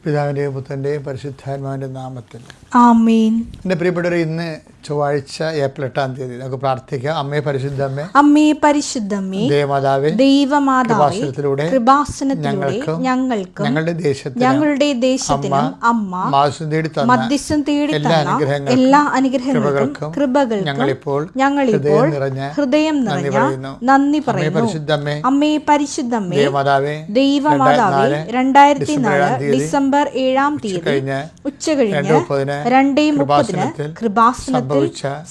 പിതാവിൻ്റെയും പുത്രൻ്റെയും പരിശുദ്ധാത്മാവിൻ്റെ നാമത്തിൽ ആമേൻ. എൻ്റെ പ്രിയപ്പെട്ടവരെ, ഇന്ന് ചൊവ്വാഴ്ച ഏപ്രിൽ 8-ാം തീയതി നമുക്ക് പ്രാർത്ഥിക്കാം. അമ്മേ പരിശുദ്ധമ്മേ, അമ്മേ പരിശുദ്ധമ്മേ, ദേവമാതാവേ, ദൈവമാതാവേ, കൃപാസനത്തിലൂടെ ഞങ്ങൾക്കും ഞങ്ങളുടെ ദേശത്തിനും അമ്മ മധ്യസ്ഥം തേടി തന്ന എല്ലാ അനുഗ്രഹങ്ങൾക്കും കൃപകൾക്കും ഞങ്ങളിപ്പോൾ ഹൃദയം നിറഞ്ഞ നന്ദി പറയുന്നു. അമ്മേ പരിശുദ്ധമ്മേ, ദൈവമാതാവേ, 2004 ഡിസംബർ 7-ാം തീയതി ഉച്ചകഴിഞ്ഞ് 2:30 കൃപാസനത്തിൽ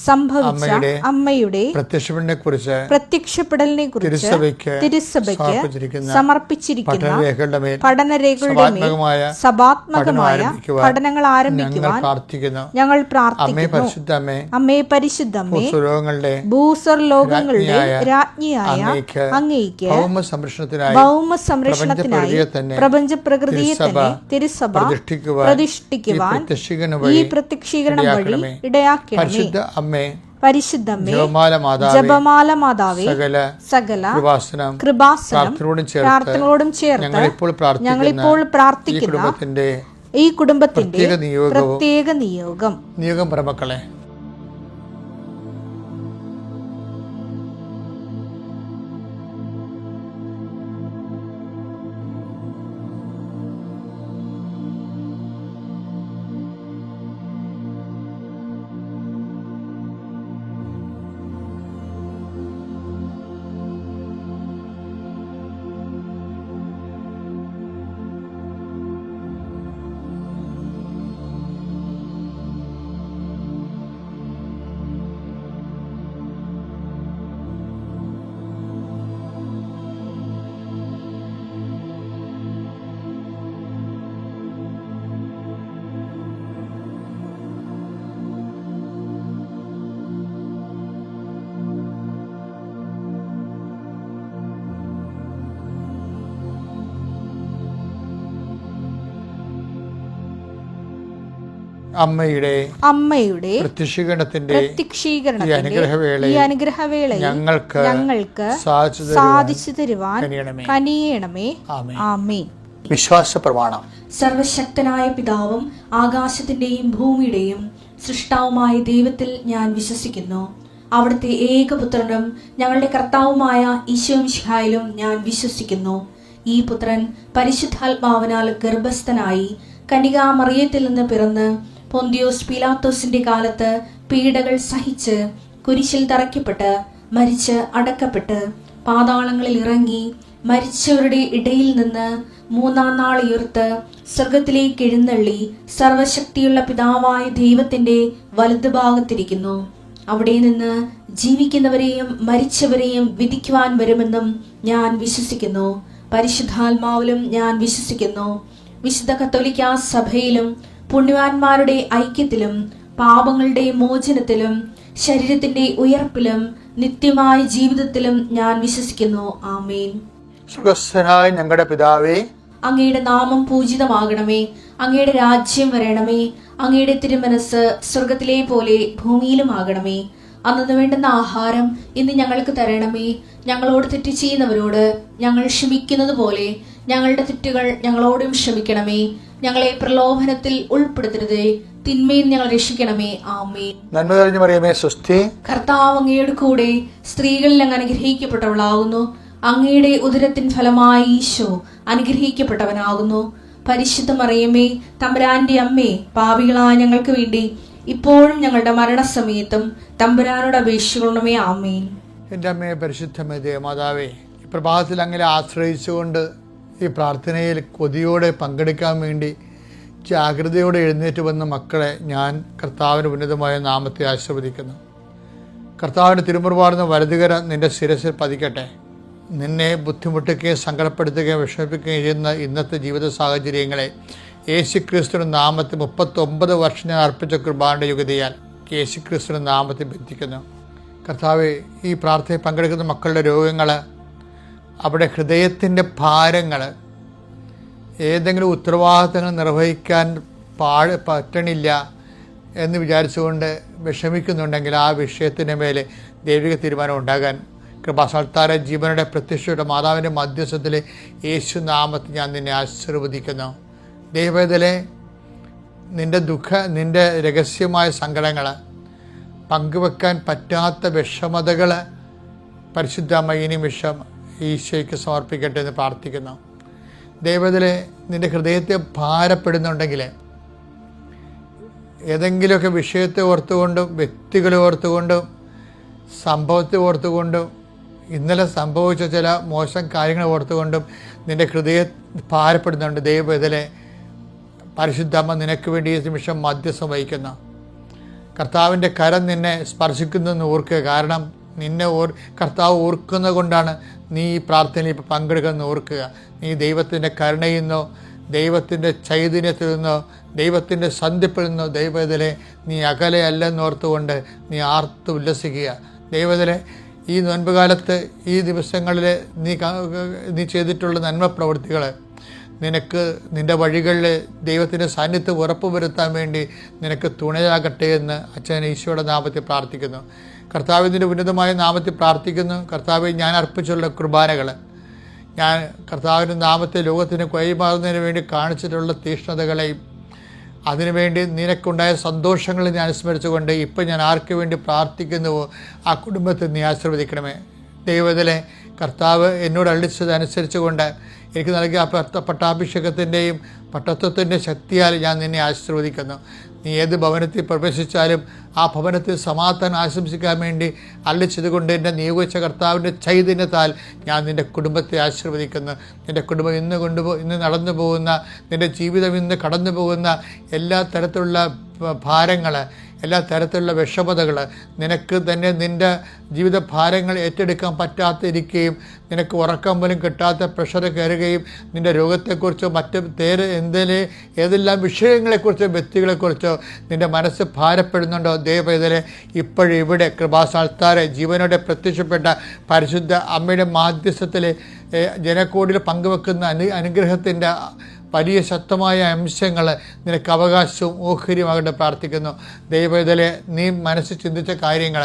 സംഭവിച്ച അമ്മയുടെ പ്രത്യക്ഷപ്പെടലിനെ കുറിച്ച് തിരുസഭയ്ക്ക് സമർപ്പിച്ചിരിക്കുന്ന പഠനരേഖകളുടെ മേൽ സഭാത്മകമായ പഠനങ്ങൾ ആരംഭിക്കുവാൻ ഞങ്ങൾ പ്രാർത്ഥിക്കുന്നു. അമ്മേ പരിശുദ്ധമ്മേ, ഭൂസ്വർലോകങ്ങളുടെ രാജ്ഞിയായ അങ്ങേയ്ക്ക് ഭൗമ സംരക്ഷണത്തിനായി പ്രപഞ്ച പ്രകൃതിയെ തന്നെ തിരുസഭ പ്രതിഷ്ഠിക്കുവാൻ ഈ പ്രത്യക്ഷീകരണം വഴി ഇടയാക്കണമേ. പരിശുദ്ധമ്മേ, ജപമാല മാതാവേ, സകല കൃപാസനം പ്രാർത്ഥനകളോടും ചേർത്ത് ഞങ്ങളിപ്പോൾ പ്രാർത്ഥിക്കുന്ന ഈ കുടുംബത്തിന്റെ പ്രത്യേക നിയോഗം പ്രമക്കളെ, അമ്മയുടെ പ്രത്യക്ഷീകരണത്തിന്റെ ഈ അനുഗ്രഹവേളയിൽ ഞങ്ങൾക്ക് സാധിച്ചു തരുവാൻ കനിയണമേ. ആമേൻ. വിശ്വാസ പ്രമാണം. സർവശക്തനായ പിതാവും ആകാശത്തിന്റെയും ഭൂമിയുടെയും സൃഷ്ടാവുമായ ദൈവത്തിൽ ഞാൻ വിശ്വസിക്കുന്നു. അവിടുത്തെ ഏകപുത്രനും ഞങ്ങളുടെ കർത്താവുമായ ഈശോമിശിഹായിലും ഞാൻ വിശ്വസിക്കുന്നു. ഈ പുത്രൻ പരിശുദ്ധാത്മാവിനാൽ ഗർഭസ്ഥനായി കന്യകാമറിയത്തിൽ നിന്ന് പിറന്ന് പൊന്തിയോസ് പീലാത്തോസിന്റെ കാലത്ത് പീഡകൾ സഹിച്ച് കുരിശിൽ തറയ്ക്കപ്പെട്ട് മരിച്ച് അടക്കപ്പെട്ട് പാതാളങ്ങളിൽ ഇറങ്ങി മരിച്ചവരുടെ ഇടയിൽ നിന്ന് 3-ാം നാൾ ഉയർത്ത് സ്വർഗത്തിലേക്ക് എഴുന്നള്ളി സർവശക്തിയുള്ള പിതാവായ ദൈവത്തിന്റെ വലതുഭാഗത്തിരിക്കുന്നു. അവിടെ നിന്ന് ജീവിക്കുന്നവരെയും മരിച്ചവരെയും വിധിക്കുവാൻ വരുമെന്നും ഞാൻ വിശ്വസിക്കുന്നു. പരിശുദ്ധാത്മാവിലും ഞാൻ വിശ്വസിക്കുന്നു. വിശുദ്ധ കത്തോലിക്കാ സഭയിലും പുണ്യവാന്മാരുടെ ഐക്യത്തിലും പാപങ്ങളുടെ മോചനത്തിലും ശരീരത്തിന്റെ ഉയർപ്പിലും നിത്യമായ ജീവിതത്തിലും ഞാൻ വിശ്വസിക്കുന്നു. ആമേൻ. സുഖസ്ഥനായ ഞങ്ങളുടെ പിതാവേ, അങ്ങയുടെ നാമം പൂജിതമാകണമേ. അങ്ങയുടെ രാജ്യം വരണമേ. അങ്ങയുടെ തിരുമനസ് സ്വർഗത്തിലെ പോലെ ഭൂമിയിലും ആകണമേ. അന്നു വേണ്ടുന്ന ആഹാരം ഇന്ന് ഞങ്ങൾക്ക് തരണമേ. ഞങ്ങളോട് തെറ്റ് ചെയ്യുന്നവരോട് ഞങ്ങൾ ക്ഷമിക്കുന്നത് പോലെ ഞങ്ങളുടെ തെറ്റുകൾ ഞങ്ങളോടും ക്ഷമിക്കണമേ. ഞങ്ങളെ പ്രലോഭനത്തിൽ ഉൾപ്പെടുത്തരുതേ, തിന്മയിൽ ഞങ്ങൾ രക്ഷിക്കണമേ. ആമേൻ. നന്മ നിറഞ്ഞ മറിയമേ, സ്വസ്തി. കർത്താവ് അങ്ങയുടെ കൂടെ സ്ത്രീകളിൽ അങ്ങ് അനുഗ്രഹിക്കപ്പെട്ടവളാകുന്നു. അങ്ങയുടെ ഉദരത്തിൻ ഫലമായി ഈശോ അനുഗ്രഹിക്കപ്പെട്ടവനാകുന്നു. പരിശുദ്ധ മറിയമേ, തമ്പുരാന്റെ അമ്മേ, പാപികളായ ഞങ്ങൾക്ക് വേണ്ടി ഇപ്പോഴും ഞങ്ങളുടെ മരണസമയത്തും തമ്പുരാനോട് അപേക്ഷിക്കണമേ. ആമേൻ. എൻ്റെ അമ്മയെ പരിശുദ്ധമേ, ദേവമാതാവേ, ഈ പ്രഭാതത്തിൽ അങ്ങനെ ആശ്രയിച്ചുകൊണ്ട് ഈ പ്രാർത്ഥനയിൽ കൊതിയോടെ പങ്കെടുക്കാൻ വേണ്ടി ജാഗ്രതയോടെ എഴുന്നേറ്റ് വന്ന മക്കളെ ഞാൻ കർത്താവിൻ്റെ ഉന്നതമായ നാമത്തെ ആശീർവദിക്കുന്നു. കർത്താവിൻ്റെ തിരുമുറുപാടുന്ന വലതുകര നിന്റെ ശിരസിൽ പതിക്കട്ടെ. നിന്നെ ബുദ്ധിമുട്ടുകയും സങ്കടപ്പെടുത്തുകയും വിഷമിപ്പിക്കുകയും ചെയ്യുന്ന ഇന്നത്തെ ജീവിത സാഹചര്യങ്ങളെ യേശുക്രിസ്തുവിൻ്റെ നാമത്തിൽ 39 വർഷം ഞാൻ അർപ്പിച്ച കൃപാന്റെ യുഗതിയാൽ യേശുക്രിസ്തുവിൻ്റെ നാമത്തിൽ ബന്ധിക്കുന്നു. കർത്താവെ, ഈ പ്രാർത്ഥനയിൽ പങ്കെടുക്കുന്ന മക്കളുടെ രോഗങ്ങൾ, അവിടെ ഹൃദയത്തിൻ്റെ ഭാരങ്ങൾ, ഏതെങ്കിലും ഉത്തരവാദിത്തങ്ങൾ നിർവഹിക്കാൻ പറ്റണില്ല എന്ന് വിചാരിച്ചുകൊണ്ട് വിഷമിക്കുന്നുണ്ടെങ്കിൽ ആ വിഷയത്തിൻ്റെ മേലെ ദൈവിക തീരുമാനം ഉണ്ടാകാൻ കൃപാസൽത്താര ജീവനുടെ പ്രത്യക്ഷയുടെ മാതാവിൻ്റെ മധ്യസ്ഥത്തിൽ യേശു നാമത്തിൽ ഞാൻ നിന്നെ ആശീർവദിക്കുന്നു. ദൈവവേദലെ നിൻ്റെ രഹസ്യമായ സങ്കടങ്ങൾ, പങ്കുവെക്കാൻ പറ്റാത്ത വിഷമതകൾ പരിശുദ്ധ ഈ നിമിഷം ഈശോയ്ക്ക് സമർപ്പിക്കട്ടെ എന്ന് പ്രാർത്ഥിക്കുന്നു. ദൈവവേദലെ നിൻ്റെ ഹൃദയത്തെ ഭാരപ്പെടുന്നുണ്ടെങ്കിൽ, ഏതെങ്കിലുമൊക്കെ വിഷയത്തെ ഓർത്തുകൊണ്ടും വ്യക്തികളെ ഓർത്തുകൊണ്ടും സംഭവത്തെ ഓർത്തുകൊണ്ടും ഇന്നലെ സംഭവിച്ച ചില മോശം കാര്യങ്ങൾ ഓർത്തുകൊണ്ടും നിൻ്റെ ഹൃദയം ഭാരപ്പെടുന്നുണ്ട്. ദൈവവേദലെ പരിശുദ്ധമ്മ നിനക്ക് വേണ്ടി ഈ നിമിഷം മധ്യസ്ഥം വഹിക്കുന്നു. കർത്താവിൻ്റെ കരം നിന്നെ സ്പർശിക്കുന്നതെന്ന് ഓർക്കുക. കാരണം കർത്താവ് ഓർക്കുന്നത് കൊണ്ടാണ് നീ ഈ പ്രാർത്ഥനയിൽ ഇപ്പോൾ പങ്കെടുക്കുന്നത് ഓർക്കുക. നീ ദൈവത്തിൻ്റെ കരുണയിൽ നിന്നോ ദൈവത്തിൻ്റെ ചൈതന്യത്തിൽ നിന്നോ ദൈവത്തിൻ്റെ സന്ധിപ്പിൽ നിന്നോ ദൈവവേദലെ നീ അകലെയല്ലെന്നോർത്തുകൊണ്ട് നീ ആർത്ത് ഉല്ലസിക്കുക. ദൈവവേദലെ ഈ നോൻപ് കാലത്ത് ഈ ദിവസങ്ങളിൽ നീ ചെയ്തിട്ടുള്ള നന്മ പ്രവൃത്തികൾ നിനക്ക് നിൻ്റെ വഴികളിൽ ദൈവത്തിൻ്റെ സാന്നിധ്യം ഉറപ്പുവരുത്താൻ വേണ്ടി നിനക്ക് തുണയാകട്ടെ എന്ന് അച്ഛൻ ഈശോയുടെ നാമത്തിൽ പ്രാർത്ഥിക്കുന്നു. കർത്താവിൻ്റെ ഉന്നതമായ നാമത്തിൽ പ്രാർത്ഥിക്കുന്നു. കർത്താവ്, ഞാൻ അർപ്പിച്ചുള്ള കുർബാനകൾ, ഞാൻ കർത്താവിൻ്റെ നാമത്തെ ലോകത്തിന് കൈമാറുന്നതിന് വേണ്ടി കാണിച്ചിട്ടുള്ള തീഷ്ണതകളെയും അതിനുവേണ്ടി നിനക്കുണ്ടായ സന്തോഷങ്ങളെ ഞാൻ അനുസ്മരിച്ചുകൊണ്ട് ഇപ്പം ഞാൻ ആർക്ക് വേണ്ടി പ്രാർത്ഥിക്കുന്നുവോ ആ കുടുംബത്തെ നീ ആശീർവദിക്കണമേ. ദൈവത്തിലെ കർത്താവ് എന്നോട് അള്ളിച്ചതനുസരിച്ച് കൊണ്ട് എനിക്ക് നൽകിയ പട്ടാഭിഷേകത്തിൻ്റെയും പട്ടത്വത്തിൻ്റെ ശക്തിയാൽ ഞാൻ നിന്നെ ആശീർവദിക്കുന്നു. നീ ഏത് ഭവനത്തിൽ പ്രവേശിച്ചാലും ആ ഭവനത്തിൽ സമാധാനം ആശംസിക്കാൻ വേണ്ടി അള്ളിച്ചതുകൊണ്ട് എന്നെ നിയോഗിച്ച കർത്താവിൻ്റെ ചൈതന്യത്താൽ ഞാൻ നിൻ്റെ കുടുംബത്തെ ആശീർവദിക്കുന്നു. നിൻ്റെ കുടുംബം ഇന്ന് നടന്നു പോകുന്ന, നിൻ്റെ ജീവിതം ഇന്ന് കടന്നു പോകുന്ന എല്ലാ തരത്തിലുള്ള ഭാരങ്ങൾ, എല്ലാ തരത്തിലുള്ള വിഷമതകൾ, നിനക്ക് തന്നെ നിൻ്റെ ജീവിത ഭാരങ്ങൾ ഏറ്റെടുക്കാൻ പറ്റാതിരിക്കുകയും നിനക്ക് ഉറക്കം പോലും കിട്ടാത്ത പ്രഷർ കയറുകയും നിൻ്റെ രോഗത്തെക്കുറിച്ചോ മറ്റ് ഏതെല്ലാം വിഷയങ്ങളെക്കുറിച്ചോ വ്യക്തികളെക്കുറിച്ചോ നിൻ്റെ മനസ്സ് ഭാരപ്പെടുന്നുണ്ടോ, ദൈവവേദനെ ഇപ്പോഴിവിടെ കൃപാസ്ഥാനത്താരെ ജീവനോടെ പ്രത്യക്ഷപ്പെട്ട പരിശുദ്ധ അമ്മയുടെ മാധ്യസ്ഥത്തിൽ ജനക്കോടിയിൽ പങ്കുവെക്കുന്ന അനുഗ്രഹത്തിൻ്റെ വലിയ ശക്തമായ അംശങ്ങൾ നിനക്ക് അവകാശവും ഓഹരിയുമാകട്ടെ പ്രാർത്ഥിക്കുന്നു. ദൈവവേദനെ നീ മനസ്സിൽ ചിന്തിച്ച കാര്യങ്ങൾ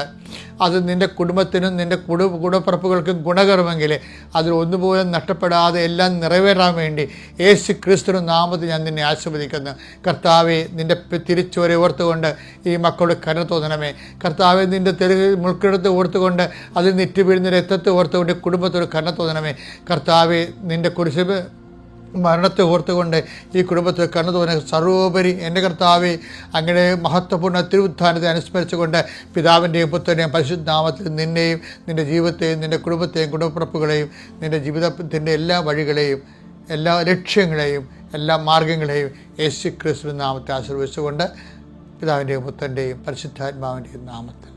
അത് നിൻ്റെ കുടുംബത്തിനും നിൻ്റെ കൂടപ്പിറപ്പുകൾക്കും ഗുണകരമെങ്കിൽ അതിൽ ഒന്നുപോലും നഷ്ടപ്പെടാതെ എല്ലാം നിറവേറാൻ വേണ്ടി യേശു ക്രിസ്തുവിന്റെ നാമത്തിൽ ഞാൻ നിന്നെ ആശീർവദിക്കുന്നു. കർത്താവെ, നിൻ്റെ തിരിച്ചുവരെ ഓർത്തുകൊണ്ട് ഈ മക്കളുടെ കരുണ തോന്നണമേ. കർത്താവെ, നിൻ്റെ മുൾക്കിടത്ത് ഓർത്തുകൊണ്ട് അതിൽ നിറ്റ് വീഴുന്ന രക്തത്തെ ഓർത്തുകൊണ്ട് കുടുംബത്തോട് കരുണ തോന്നണമേ. കർത്താവെ, നിൻ്റെ കുരിശ് മരണത്തെ ഓർത്തുകൊണ്ട് ഈ കുടുംബത്തിൽ കണ്ണു തോന്നുന്ന സർവോപരി എൻ്റെ കർത്താവെ, അങ്ങനെ മഹത്വപൂർണ്ണ തിരുവുത്ഥാനത്തെ അനുസ്മരിച്ചുകൊണ്ട് പിതാവിൻ്റെയും പുത്രൻ്റെയും പരിശുദ്ധ നാമത്തിൽ നിന്നെയും നിൻ്റെ ജീവിതത്തെയും നിൻ്റെ കുടുംബത്തെയും കുടുംബപ്പിറപ്പുകളെയും നിൻ്റെ ജീവിതത്തിൻ്റെ എല്ലാ വഴികളെയും എല്ലാ ലക്ഷ്യങ്ങളെയും എല്ലാ മാർഗങ്ങളെയും യേശു ക്രിസ്തുവിൻ്റെ നാമത്തെ ആശീർവദിച്ചുകൊണ്ട് പിതാവിൻ്റെയും പുത്രൻ്റെയും പരിശുദ്ധാത്മാവിൻ്റെയും നാമത്തിൽ.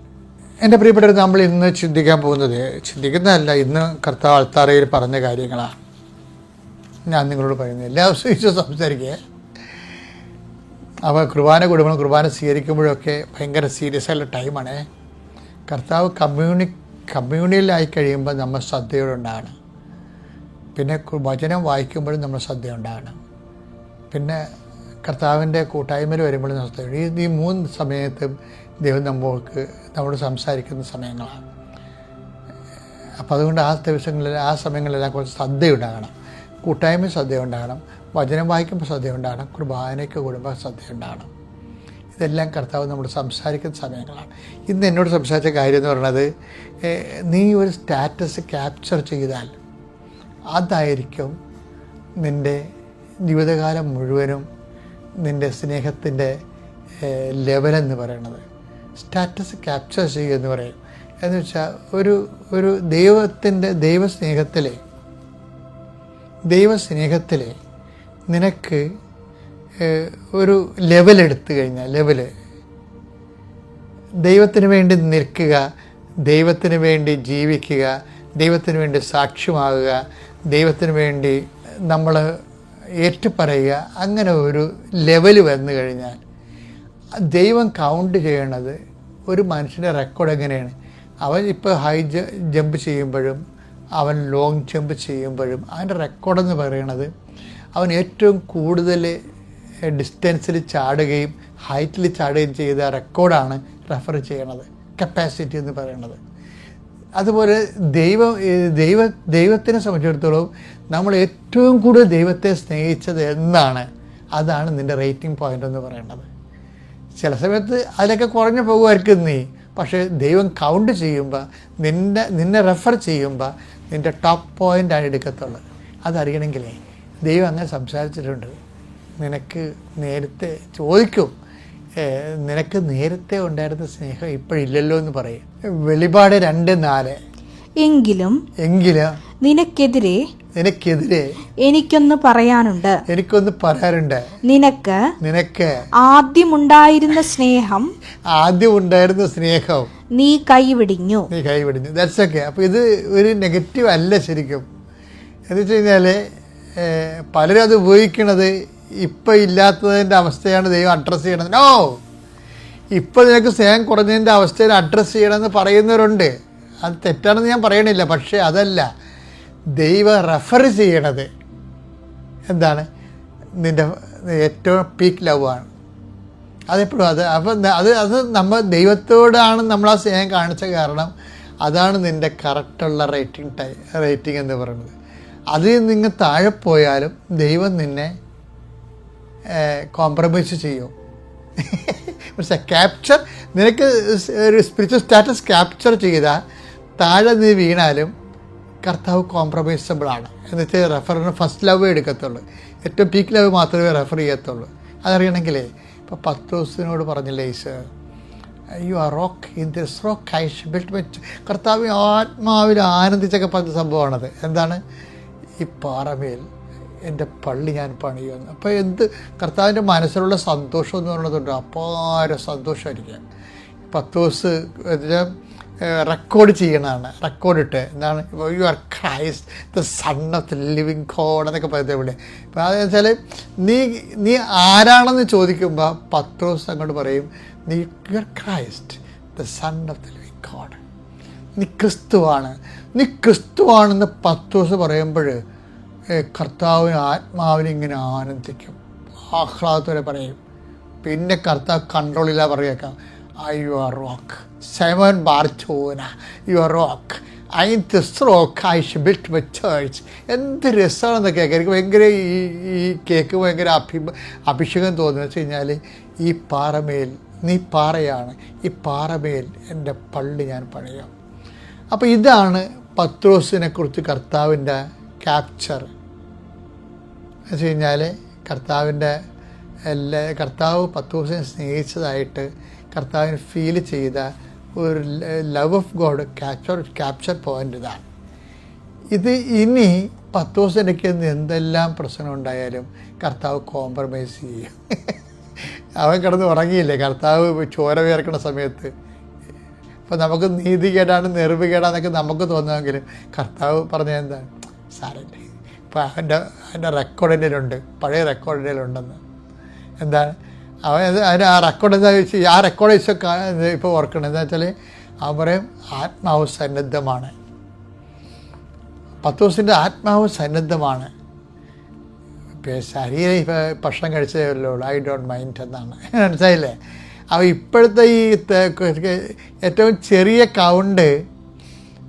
എൻ്റെ പ്രിയപ്പെട്ടവർ, നമ്മൾ ഇന്ന് ചിന്തിക്കുന്നതല്ല, ഇന്ന് കർത്താവ് അൾത്താരയിൽ പറഞ്ഞ കാര്യങ്ങളാണ് ഞാൻ നിങ്ങളോട് പറയുന്നത്. എല്ലാ ദിവസവും സംസാരിക്കുക. അപ്പോൾ കുർബാന സ്വീകരിക്കുമ്പോഴൊക്കെ ഭയങ്കര സീരിയസ് ആയിട്ടുള്ള ടൈമാണ്. കർത്താവ് കമ്മ്യൂണിയലായി കഴിയുമ്പോൾ നമ്മൾ ശ്രദ്ധയോടുണ്ടാകണം. പിന്നെ വചനം വായിക്കുമ്പോഴും നമ്മൾ ശ്രദ്ധയുണ്ടാകണം. പിന്നെ കർത്താവിൻ്റെ കൂട്ടായ്മയിൽ വരുമ്പോഴും ശ്രദ്ധയുണ്ട്. ഈ 3 സമയത്തും ദൈവം നമ്മോട് സംസാരിക്കുന്ന സമയങ്ങളാണ്. അപ്പോൾ അതുകൊണ്ട് ആ സമയങ്ങളിലെല്ലാം കുറച്ച് ശ്രദ്ധയുണ്ടാകണം. കൂട്ടായ്മ ശ്രദ്ധയുണ്ടാകണം, വചനം വായിക്കുമ്പോൾ ശ്രദ്ധയുണ്ടാകണം, കുർബാനയ്ക്ക് കൂടുമ്പോൾ ശ്രദ്ധയുണ്ടാകണം. ഇതെല്ലാം കർത്താവ് നമ്മൾ സംസാരിക്കുന്ന സമയങ്ങളാണ്. ഇന്ന് എന്നോട് സംസാരിച്ച കാര്യം എന്ന് പറയുന്നത്, നീ ഒരു സ്റ്റാറ്റസ് ക്യാപ്ചർ ചെയ്താൽ അതായിരിക്കും നിൻ്റെ ജീവിതകാലം മുഴുവനും നിൻ്റെ സ്നേഹത്തിൻ്റെ ലെവലെന്ന് പറയുന്നത്. സ്റ്റാറ്റസ് ക്യാപ്ചർ ചെയ്യുക എന്ന് പറയും. എന്ന് വെച്ചാൽ ഒരു ദൈവസ്നേഹത്തിൽ നിനക്ക് ഒരു ലെവലെടുത്തു കഴിഞ്ഞാൽ, ദൈവത്തിന് വേണ്ടി നിൽക്കുക, ദൈവത്തിന് വേണ്ടി ജീവിക്കുക, ദൈവത്തിന് വേണ്ടി സാക്ഷ്യമാകുക, ദൈവത്തിന് വേണ്ടി നമ്മൾ ഏറ്റുപറയുക, അങ്ങനെ ഒരു ലെവൽ വന്നു കഴിഞ്ഞാൽ ദൈവം കൗണ്ട് ചെയ്യണത് ഒരു മനുഷ്യൻ്റെ റെക്കോർഡ് എങ്ങനെയാണ്. അവൻ ഇപ്പോൾ ഹൈ ജമ്പ് ചെയ്യുമ്പോഴും അവൻ ലോങ് ജമ്പ് ചെയ്യുമ്പോഴും അവൻ്റെ റെക്കോർഡെന്ന് പറയുന്നത് അവൻ ഏറ്റവും കൂടുതൽ ഡിസ്റ്റൻസിൽ ചാടുകയും ഹൈറ്റിൽ ചാടുകയും ചെയ്ത റെക്കോർഡാണ് റെഫർ ചെയ്യണത്, കപ്പാസിറ്റി എന്ന് പറയുന്നത്. അതുപോലെ ദൈവത്തിനെ സംബന്ധിച്ചിടത്തോളം നമ്മൾ ഏറ്റവും കൂടുതൽ ദൈവത്തെ സ്നേഹിച്ചത് എന്നാണ് അതാണ് നിൻ്റെ റേറ്റിംഗ് പോയിൻ്റ് എന്ന് പറയുന്നത്. ചില സമയത്ത് അതിലൊക്കെ കുറഞ്ഞു പോകുമായിരിക്കും നീ, പക്ഷേ ദൈവം കൗണ്ട് ചെയ്യുമ്പോൾ നിന്നെ റെഫർ ചെയ്യുമ്പോൾ നിൻ്റെ ടോപ്പ് പോയിൻ്റാണ് എടുക്കത്തുള്ളൂ. അതറിയണമെങ്കിലേ ദൈവം അങ്ങനെ സംസാരിച്ചിട്ടുണ്ട്. നിനക്ക് നേരത്തെ ചോദിക്കും, നിനക്ക് നേരത്തെ ഉണ്ടായിരുന്ന സ്നേഹം ഇപ്പോഴില്ലല്ലോ എന്ന് പറയും. വെളിപാട് 2:4 എങ്കിലും നിനക്കെതിരെ എനിക്കൊന്ന് പറയാനുണ്ട്. നിനക്ക് ആദ്യമുണ്ടായിരുന്ന സ്നേഹം നീ കൈവിടിഞ്ഞു. That's okay. അപ്പോൾ ഇത് ഒരു നെഗറ്റീവ് അല്ല ശരിക്കും. എന്ന് വെച്ച് കഴിഞ്ഞാൽ പലരും അത് ഉപയോഗിക്കണത് ഇപ്പം ഇല്ലാത്തതിൻ്റെ അവസ്ഥയാണ് ദൈവം അഡ്രസ്സ് ചെയ്യണത്. നോ, ഇപ്പം നിനക്ക് സ്നേഹം കുറഞ്ഞതിൻ്റെ അവസ്ഥയിൽ അഡ്രസ്സ് ചെയ്യണമെന്ന് പറയുന്നവരുണ്ട്. അത് തെറ്റാണെന്ന് ഞാൻ പറയണില്ല. പക്ഷേ അതല്ല ദൈവം റെഫർ ചെയ്യണത്. എന്താണ്? നിൻ്റെ ഏറ്റവും പീക്ക് ലവ് ആണ്. അതെപ്പോഴും അപ്പം അത് നമ്മൾ ദൈവത്തോടാണ് നമ്മൾ ആ സ്നേഹം കാണിച്ച കാരണം അതാണ് നിൻ്റെ കറക്റ്റുള്ള റേറ്റിംഗ് എന്ന് പറയുന്നത്. അതിൽ നിങ്ങൾ താഴെ പോയാലും ദൈവം നിന്നെ കോംപ്രമൈസ് ചെയ്യും. ക്യാപ്ചർ നിനക്ക് ഒരു സ്പിരിച്വൽ സ്റ്റാറ്റസ് ക്യാപ്ചർ ചെയ്താൽ താഴെ നീ വീണാലും കർത്താവ് കോംപ്രമൈസബിളാണ്. എന്നുവെച്ചാൽ റെഫറിന് ഫസ്റ്റ് ലവ് എടുക്കത്തുള്ളൂ, ഏറ്റവും പീക്ക് ലവ് മാത്രമേ റെഫർ ചെയ്യത്തുള്ളൂ. അതറിയണമെങ്കിലേ ഇപ്പോൾ പത്രോസിനോട് പറഞ്ഞില്ലേ, Eesho you are rock in this rock I build my. കർത്താവ് ആത്മാവിൽ ആനന്ദിച്ചൊക്കെ പറഞ്ഞ സംഭവമാണത്. എന്താണ്? ഈ പാറമേൽ എൻ്റെ പള്ളി ഞാൻ പണിയുമെന്ന്. അപ്പോൾ കർത്താവിൻ്റെ മനസ്സിലുള്ള സന്തോഷം എന്ന് പറയുന്നതുണ്ട്, അപാര സന്തോഷമായിരിക്കും. പത്രോസ് റെക്കോർഡ് ചെയ്യണതാണ്, റെക്കോർഡിട്ട് എന്താണ്, you are Christ the son of the living God എന്നൊക്കെ പറയുന്നത് ഇവിടെ. അപ്പോൾ അതെന്ന് വെച്ചാൽ നീ ആരാണെന്ന് ചോദിക്കുമ്പോൾ പത്രോസ് അങ്ങോട്ട് പറയും, നീ you are Christ the son of the living God. നീ ക്രിസ്തുവാണെന്ന് പത്രോസ് പറയുമ്പോൾ കർത്താവിന് ആത്മാവിനിങ്ങനെ ആനന്ദിക്കും, ആഹ്ലാദത്തോടെ പറയും. പിന്നെ കർത്താവ് കൺട്രോളില്ല പറയുക, you are rock Simon Barjona, you are rock I this rock I should build my church. എന്ത് രസമാണെന്നൊക്കെ കേൾക്കാം. എനിക്ക് ഭയങ്കര ഈ കേക്ക് ഭയങ്കര അഭിഷേകം തോന്നുന്നു. വെച്ച് കഴിഞ്ഞാൽ ഈ പാറമേൽ, നീ പാറയാണ്, ഈ പാറമേൽ എൻ്റെ പള്ളി ഞാൻ പണിയാം. അപ്പോൾ ഇതാണ് പത്രോസിനെക്കുറിച്ച് കർത്താവിൻ്റെ ക്യാപ്ചർ. എന്ന് വെച്ച് കഴിഞ്ഞാൽ കർത്താവ് പത്രോസിനെ സ്നേഹിച്ചതായിട്ട് കർത്താവിന് ഫീൽ ചെയ്ത ഒരു love of God capture point ഇതാണ്. ഇത് ഇനി പത്രോസിനൊക്കെ എന്തെല്ലാം പ്രശ്നം ഉണ്ടായാലും കർത്താവ് കോംപ്രമൈസ് ചെയ്യും. അവൻ കിടന്ന് ഉറങ്ങിയില്ലേ കർത്താവ് ചോര വിയർക്കുന്ന സമയത്ത്. അപ്പോൾ നമുക്ക് നീതികേടാണ് നെറിവുകേടാന്നൊക്കെ നമുക്ക് തോന്നുമെങ്കിലും കർത്താവ് പറഞ്ഞത് എന്താണ്? സാരല്ലേ, ഇപ്പോൾ അതിൻ്റെ റെക്കോർഡിൻ്റെയിലുണ്ട്, പഴയ റെക്കോർഡിൻ്റെയിലുണ്ടെന്ന്. എന്താണ് ആ റെക്കോർഡ് എന്താ ചോദിച്ചാൽ, ആ റെക്കോർഡ് ഇപ്പോൾ ഓർക്കണം. എന്താ വെച്ചാൽ അവരെ ആത്മാവ് സന്നദ്ധമാണ്. പത്രോസിൻ്റെ ആത്മാവ് സന്നദ്ധമാണ്. ശരീരം ഇപ്പോൾ ഭക്ഷണം കഴിച്ചതേ ഉള്ളൂ, ഐ ഡോണ്ട് മൈൻഡ് എന്നാണ്. മനസ്സിലായില്ലേ? അപ്പോൾ ഇപ്പോഴത്തെ ഈ ഏറ്റവും ചെറിയ കൗണ്ട്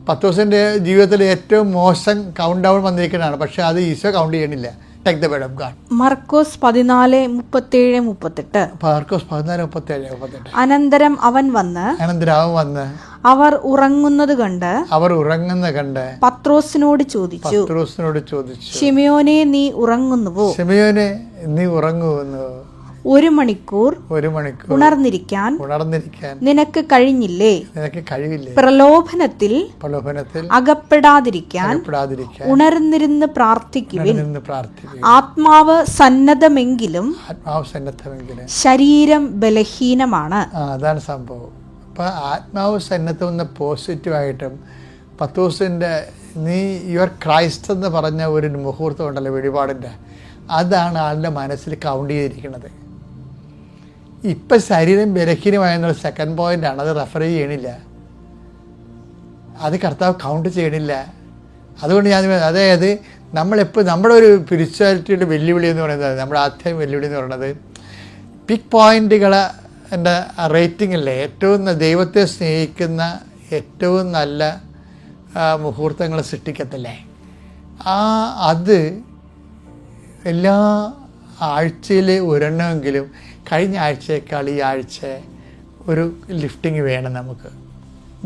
പത്രോസിൻ്റെ ജീവിതത്തിൽ ഏറ്റവും മോശം കൗണ്ട് ഡൗൺ വന്നിരിക്കുന്നതാണ്. പക്ഷേ അത് ഈശോ കൗണ്ട് ചെയ്യണില്ല. Take the word of God. Markose 14:37-38. Markose 14:37-38. അനന്തരം അവൻ വന്ന് അവർ ഉറങ്ങുന്നത് കണ്ട് പത്രോസിനോട് ചോദിച്ചു, ശിമയോനെ നീ ഉറങ്ങുന്നുവോ? ഒരു മണിക്കൂർ ഉണർന്നിരിക്കാൻ നിനക്ക് കഴിഞ്ഞില്ലേ? പ്രലോഭനത്തിൽ അകപ്പെടാതിരിക്കാൻ ഉണർന്നിരുന്ന് പ്രാർത്ഥിക്കുവിൻ. ആത്മാവ് സന്നദ്ധമെങ്കിലും ശരീരം ബലഹീനമാണ്. അതാണ് സംഭവം. അപ്പം ആത്മാവ് സന്നദ്ധം എന്ന പോസിറ്റീവായിട്ടും പത്രോസിൻ്റെ നീ യുവർ ക്രൈസ്റ്റ് എന്ന് പറഞ്ഞ ഒരു മുഹൂർത്തം ഉണ്ടല്ലോ വെളിപാടിൻ്റെ, അതാണ് ആളുടെ മനസ്സിൽ കൗണ്ട് ചെയ്തിരിക്കുന്നത്. ഇപ്പം ശരീരം ബലഹീനമായെന്നുള്ള സെക്കൻഡ് പോയിൻ്റാണ്, അത് റെഫർ ചെയ്യണില്ല, അത് കർത്താവ് കൗണ്ട് ചെയ്യണില്ല. അതുകൊണ്ട് അതായത് നമ്മളെപ്പോൾ നമ്മുടെ ഒരു സ്പിരിച്വാലിറ്റിയുടെ വെല്ലുവിളി എന്ന് പറയുന്നത്, നമ്മുടെ ആദ്യം വെല്ലുവിളി എന്ന് പറയുന്നത് പിക് പോയിൻ്റുകളെ എൻ്റെ റേറ്റിംഗില്ലേ, ഏറ്റവും ദൈവത്തെ സ്നേഹിക്കുന്ന ഏറ്റവും നല്ല മുഹൂർത്തങ്ങൾ സൃഷ്ടിക്കത്തില്ലേ, അത് എല്ലാ ആഴ്ചയിൽ ഒരെണ്ണമെങ്കിലും കഴിഞ്ഞ ആഴ്ചയേക്കാൾ ഈ ആഴ്ച ഒരു ലിഫ്റ്റിംഗ് വേണം. നമുക്ക്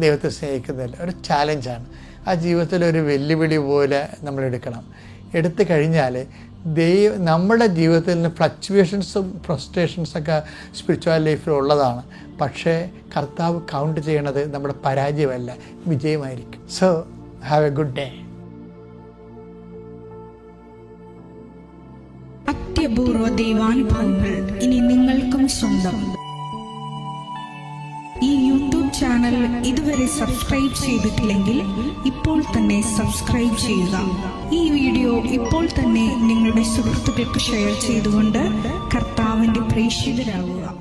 ദൈവത്തെ സ്നേഹിക്കുന്നില്ല, ഒരു ചാലഞ്ചാണ്. ആ ജീവിതത്തിലൊരു വെല്ലുവിളി പോലെ നമ്മൾ എടുക്കണം. എടുത്തു കഴിഞ്ഞാൽ നമ്മുടെ ജീവിതത്തിൽ നിന്ന് ഫ്ലക്ച്വേഷൻസും ഫ്രസ്ട്രേഷൻസൊക്കെ സ്പിരിച്വൽ ലൈഫിൽ ഉള്ളതാണ്. പക്ഷേ കർത്താവ് കൗണ്ട് ചെയ്യണത് നമ്മുടെ പരാജയമല്ല, വിജയമായിരിക്കും. So have a good day. അത്യപൂർവ ദൈവാനുഭവങ്ങൾ ഇനി നിങ്ങൾക്കും സ്വന്തം. ഈ യൂട്യൂബ് ചാനൽ ഇതുവരെ സബ്സ്ക്രൈബ് ചെയ്തിട്ടില്ലെങ്കിൽ ഇപ്പോൾ തന്നെ സബ്സ്ക്രൈബ് ചെയ്യുക. ഈ വീഡിയോ ഇപ്പോൾ തന്നെ നിങ്ങളുടെ സുഹൃത്തുക്കൾക്ക് ഷെയർ ചെയ്തുകൊണ്ട് കർത്താവിന്റെ പ്രേക്ഷിതരാകുക.